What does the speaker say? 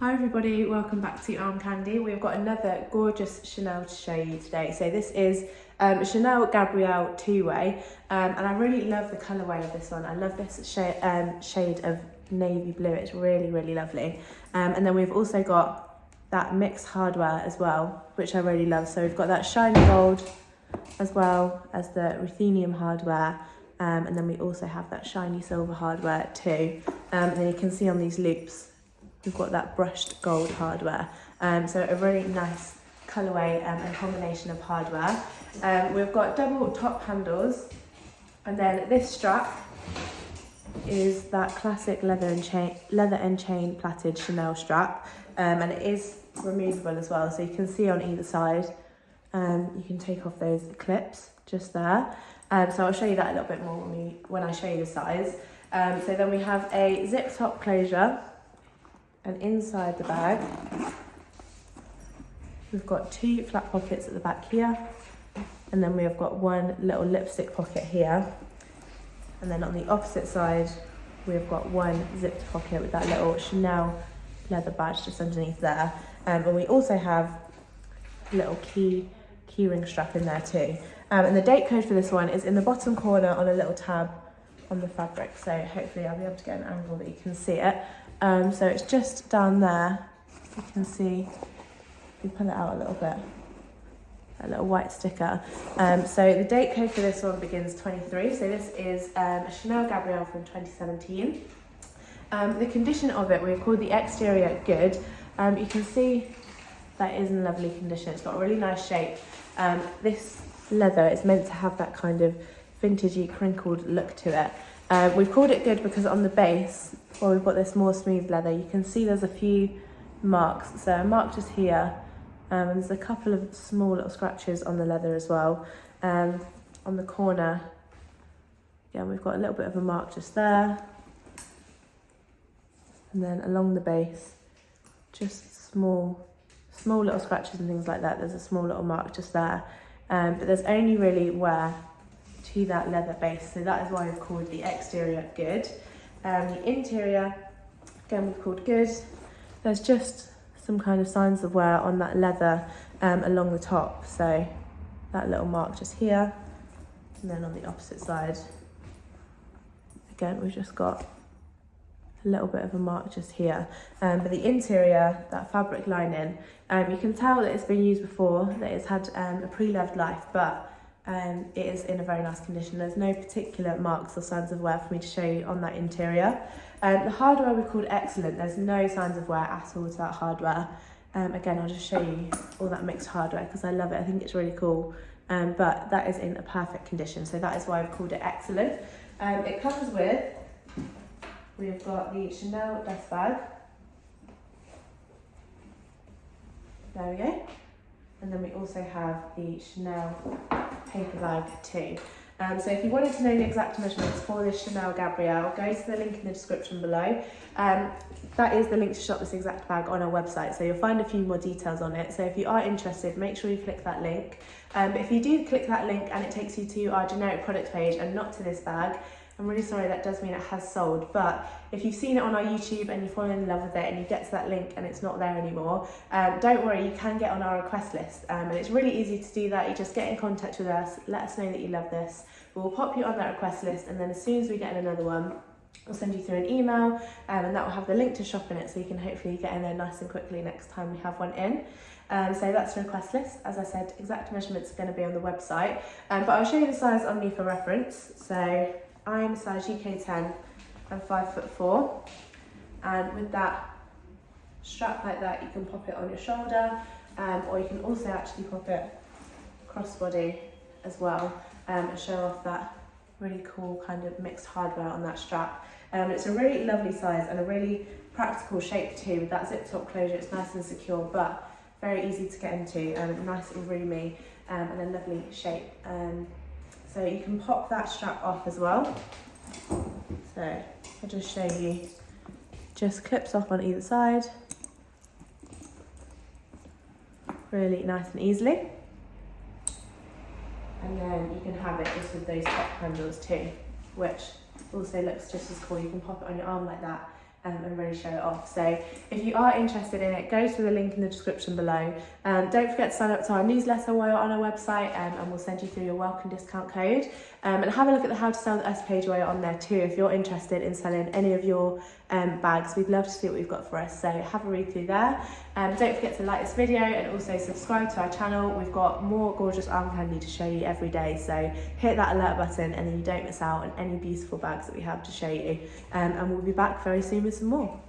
Hi everybody, welcome back to Armcandy. We've got another gorgeous Chanel to show you today. So this is Chanel Gabrielle two-way, and I really love the colourway of this one. I love this shade of navy blue. It's really, really lovely. And then we've also got that mixed hardware as well, which I really love. So we've got that shiny gold as well as the ruthenium hardware. And then we also have that shiny silver hardware too. And then you can see on these loops, we've got that brushed gold hardware. So a really nice colourway and combination of hardware. We've got double top handles, and then this strap is that classic leather and chain plaited Chanel strap, and it is removable as well, so you can see on either side. You can take off those clips just there. So I'll show you that a little bit more when I show you the size. So then we have a zip top closure, and inside the bag we've got two flat pockets at the back here, and then we have got one little lipstick pocket here, and then on the opposite side we've got one zipped pocket with that little Chanel leather badge just underneath there. And we also have a little key ring strap in there too. And the date code for this one is in the bottom corner on a little tab on the fabric, so hopefully I'll be able to get an angle that you can see it. So it's just down there, you can see, if you pull it out a little bit, that little white sticker. So the date code for this one begins 23, so this is a Chanel Gabrielle from 2017. The condition of it, we've called the exterior good. You can see that is in lovely condition. It's got a really nice shape. This leather is meant to have that kind of vintagey crinkled look to it. We've called it good because on the base, where we've got this more smooth leather, you can see there's a few marks. So a mark just here, and there's a couple of small little scratches on the leather as well. On the corner, again, we've got a little bit of a mark just there. And then along the base, just small little scratches and things like that. There's a small little mark just there. But there's only really wear to that leather base, so that is why we've called the exterior good. The interior, again, we've called good. There's just some kind of signs of wear on that leather along the top, so that little mark just here, and then on the opposite side, again, we've just got a little bit of a mark just here. But the interior, that fabric lining, you can tell that it's been used before, that it's had a pre-loved life, but it is in a very nice condition. There's no particular marks or signs of wear for me to show you on that interior. The hardware we've called excellent. There's no signs of wear at all to that hardware. Again, I'll just show you all that mixed hardware because I love it. I think it's really cool. But that is in a perfect condition, so that is why I've called it excellent. It comes with, we've got the Chanel dust bag. There we go. And then we also have the Chanel paper bag too. So if you wanted to know the exact measurements for this Chanel Gabrielle, go to the link in the description below. That is the link to shop this exact bag on our website, so you'll find a few more details on it. So if you are interested, make sure you click that link. But if you do click that link and it takes you to our generic product page and not to this bag, I'm really sorry, that does mean it has sold. But if you've seen it on our YouTube and you've fallen in love with it and you get to that link and it's not there anymore, don't worry, you can get on our request list. And it's really easy to do that. You just get in contact with us, let us know that you love this. We'll pop you on that request list, and then as soon as we get another one, we'll send you through an email, and that will have the link to shop in it, so you can hopefully get in there nice and quickly next time we have one in. So that's the request list. As I said, exact measurements are going to be on the website, but I'll show you the size on me for reference. So I'm size UK10, I'm 5'4", and with that strap like that, you can pop it on your shoulder, or you can also actually pop it crossbody as well, and show off that really cool kind of mixed hardware on that strap. It's a really lovely size and a really practical shape too, with that zip top closure. It's nice and secure, but very easy to get into, nice and roomy, and a lovely shape. So you can pop that strap off as well. So I'll just show you, just clips off on either side, really nice and easily. And then you can have it just with those top handles too, which also looks just as cool. You can pop it on your arm like that, and really show it off. So if you are interested in it, go to the link in the description below. Don't forget to sign up to our newsletter while you're on our website, and we'll send you through your welcome discount code. And have a look at the how to sell with us page while you're on there too, if you're interested in selling any of your bags. We'd love to see what we've got for us, so have a read through there. Don't forget to like this video and also subscribe to our channel. We've got more gorgeous Armcandy to show you every day, so hit that alert button and then you don't miss out on any beautiful bags that we have to show you. And we'll be back very soon with some more.